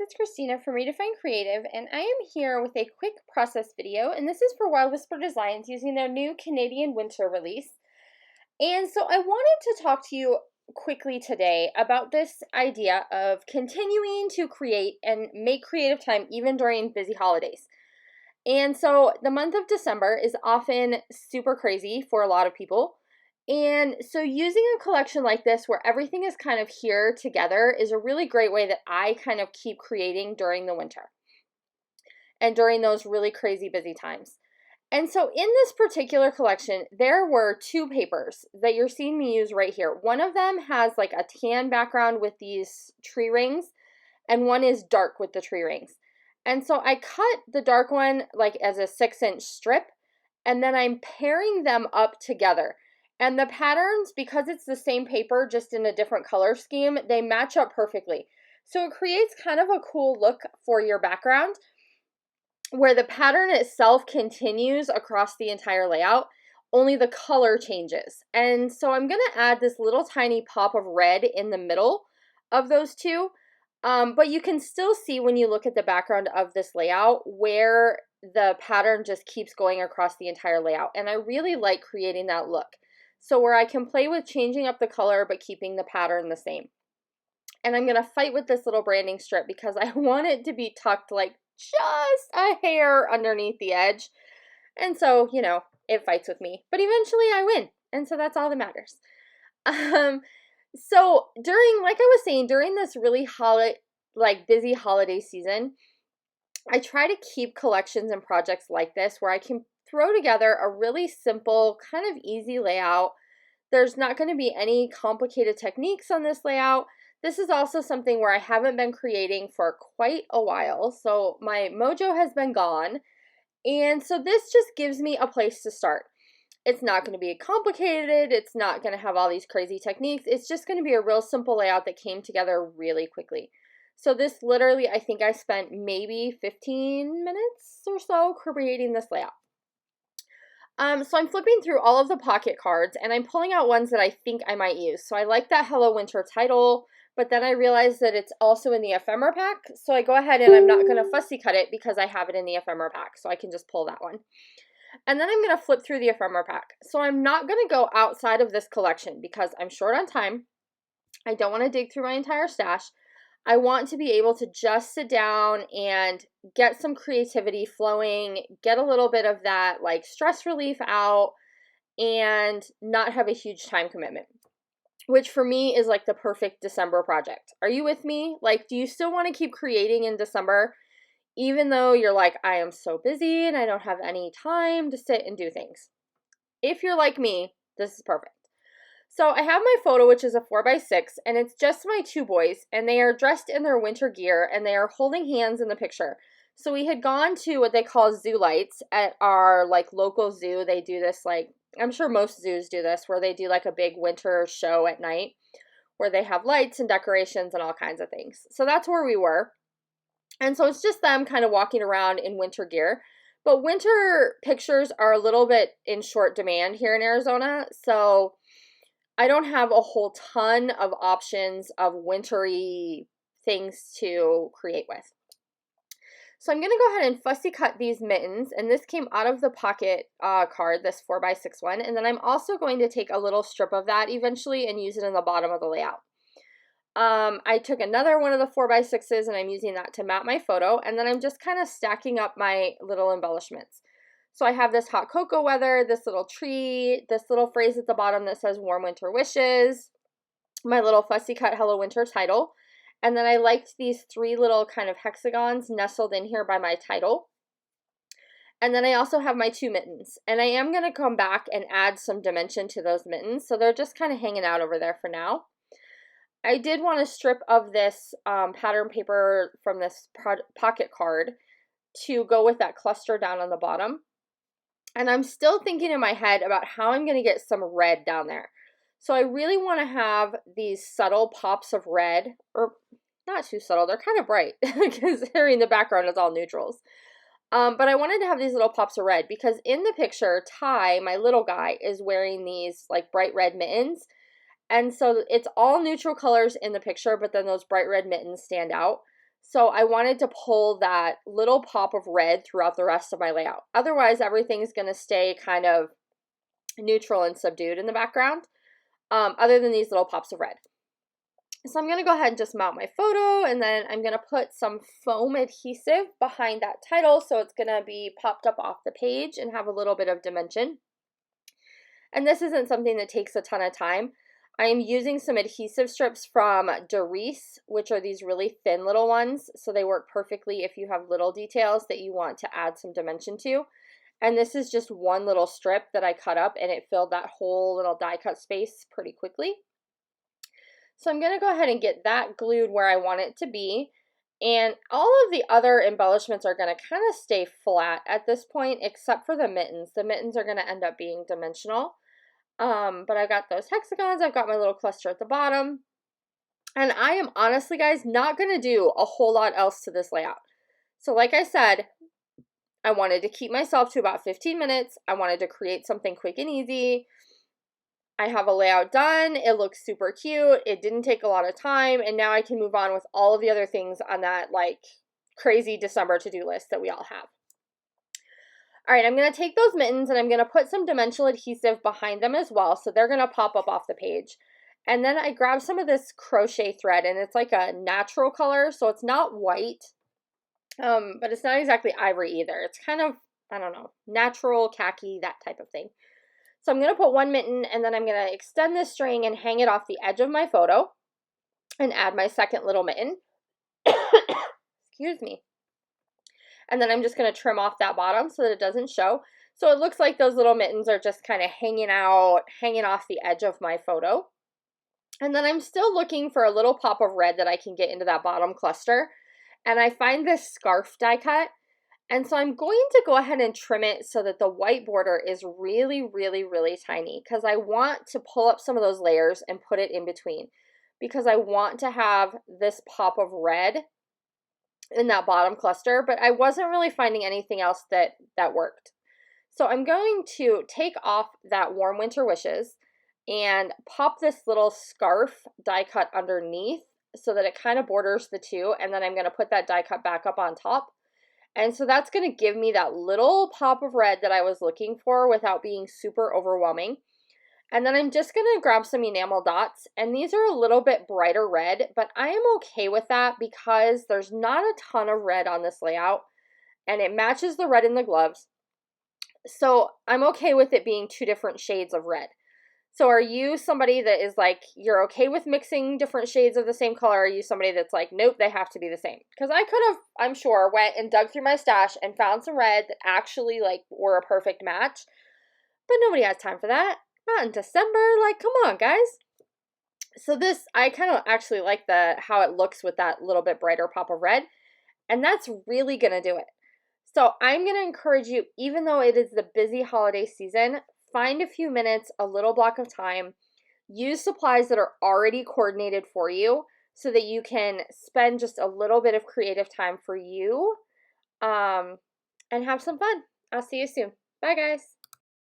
it's Christina from Redefine Creative, and I am here with a quick process video, and this is for Wild Whisper Designs using their new Canadian winter release. And so I wanted to talk to you quickly today about this idea of continuing to create and make creative time even during busy holidays. And so the month of December is often super crazy for a lot of people. And so using a collection like this where everything is kind of here together is a really great way that I kind of keep creating during the winter and during those really crazy busy times. And so in this particular collection, there were two papers that you're seeing me use right here. One of them has like a tan background with these tree rings, and one is dark with the tree rings. And so I cut the dark one like as a 6-inch strip, and then I'm pairing them up together. And the patterns, because it's the same paper, just in a different color scheme, they match up perfectly. So it creates kind of a cool look for your background, where the pattern itself continues across the entire layout, only the color changes. And so I'm going to add this little tiny pop of red in the middle of those two. But you can still see when you look at the background of this layout where the pattern just keeps going across the entire layout. And I really like creating that look. So where I can play with changing up the color but keeping the pattern the same. And I'm going to fight with this little branding strip because I want it to be tucked like just a hair underneath the edge. And so, you know, it fights with me. But eventually I win. And so that's all that matters. So like I was saying, during this really busy holiday season, I try to keep collections and projects like this where I can throw together a really simple, kind of easy layout. There's not going to be any complicated techniques on this layout. This is also something where I haven't been creating for quite a while, so my mojo has been gone. And so this just gives me a place to start. It's not going to be complicated. It's not going to have all these crazy techniques. It's just going to be a real simple layout that came together really quickly. So this literally, I think I spent maybe 15 minutes or so creating this layout. So I'm flipping through all of the pocket cards and I'm pulling out ones that I think I might use. So I like that Hello Winter title, but then I realized that it's also in the ephemera pack. So I go ahead and I'm not going to fussy cut it because I have it in the ephemera pack. So I can just pull that one. And then I'm going to flip through the ephemera pack. So I'm not going to go outside of this collection because I'm short on time. I don't want to dig through my entire stash. I want to be able to just sit down and get some creativity flowing, get a little bit of that like stress relief out, and not have a huge time commitment, which for me is like the perfect December project. Are you with me? Like, do you still want to keep creating in December, even though you're like, I am so busy and I don't have any time to sit and do things? If you're like me, this is perfect. So I have my photo, which is a 4x6, and it's just my two boys, and they are dressed in their winter gear, and they are holding hands in the picture. So we had gone to what they call zoo lights at our like local zoo. They do this like, I'm sure most zoos do this, where they do like a big winter show at night where they have lights and decorations and all kinds of things. So that's where we were. And so it's just them kind of walking around in winter gear. But winter pictures are a little bit in short demand here in Arizona. So I don't have a whole ton of options of wintry things to create with. So I'm going to go ahead and fussy cut these mittens, and this came out of the pocket card, this 4x6 one, and then I'm also going to take a little strip of that eventually and use it in the bottom of the layout. I took another one of the 4x6s and I'm using that to map my photo, and then I'm just kind of stacking up my little embellishments. So I have this hot cocoa weather, this little tree, this little phrase at the bottom that says warm winter wishes, my little fussy cut Hello Winter title, and then I liked these three little kind of hexagons nestled in here by my title. And then I also have my two mittens, and I am going to come back and add some dimension to those mittens, so they're just kind of hanging out over there for now. I did want a strip of this pattern paper from this pocket card to go with that cluster down on the bottom. And I'm still thinking in my head about how I'm going to get some red down there. So I really want to have these subtle pops of red, or not too subtle, they're kind of bright because here in the background is all neutrals. But I wanted to have these little pops of red because in the picture, Ty, my little guy, is wearing these like bright red mittens. And so it's all neutral colors in the picture, but then those bright red mittens stand out. So I wanted to pull that little pop of red throughout the rest of my layout. Otherwise, everything's going to stay kind of neutral and subdued in the background, other than these little pops of red. So I'm going to go ahead and just mount my photo, and then I'm going to put some foam adhesive behind that title so it's going to be popped up off the page and have a little bit of dimension. And this isn't something that takes a ton of time. I am using some adhesive strips from Doris, which are these really thin little ones, so they work perfectly if you have little details that you want to add some dimension to. And this is just one little strip that I cut up, and it filled that whole little die cut space pretty quickly. So I'm going to go ahead and get that glued where I want it to be. And all of the other embellishments are going to kind of stay flat at this point, except for the mittens. The mittens are going to end up being dimensional. But I've got those hexagons. I've got my little cluster at the bottom. And I am honestly, guys, not going to do a whole lot else to this layout. So like I said, I wanted to keep myself to about 15 minutes. I wanted to create something quick and easy. I have a layout done. It looks super cute. It didn't take a lot of time. And now I can move on with all of the other things on that like crazy December to-do list that we all have. All right, I'm going to take those mittens and I'm going to put some dimensional adhesive behind them as well. So they're going to pop up off the page. And then I grab some of this crochet thread, and it's like a natural color. So it's not white, but it's not exactly ivory either. It's kind of, I don't know, natural, khaki, that type of thing. So I'm going to put one mitten, and then I'm going to extend this string and hang it off the edge of my photo and add my second little mitten. Excuse me. And then I'm just going to trim off that bottom so that it doesn't show. So it looks like those little mittens are just kind of hanging out, hanging off the edge of my photo. And then I'm still looking for a little pop of red that I can get into that bottom cluster. And I find this scarf die cut. And so I'm going to go ahead and trim it so that the white border is really, really, really tiny, because I want to pull up some of those layers and put it in between, because I want to have this pop of red in that bottom cluster, but I wasn't really finding anything else that worked. So I'm going to take off that Warm Winter Wishes and pop this little scarf die cut underneath so that it kind of borders the two, and then I'm going to put that die cut back up on top. And so that's going to give me that little pop of red that I was looking for without being super overwhelming. And then I'm just going to grab some enamel dots, and these are a little bit brighter red, but I am okay with that because there's not a ton of red on this layout, and it matches the red in the gloves. So I'm okay with it being two different shades of red. So are you somebody that is like, you're okay with mixing different shades of the same color? Are you somebody that's like, nope, they have to be the same? Because I could have, I'm sure, went and dug through my stash and found some red that actually like were a perfect match. But nobody has time for that. Not in December. Like, come on, guys. So this, I kind of actually like how it looks with that little bit brighter pop of red. And that's really going to do it. So I'm going to encourage you, even though it is the busy holiday season, find a few minutes, a little block of time, use supplies that are already coordinated for you so that you can spend just a little bit of creative time for you, and have some fun. I'll see you soon. Bye, guys.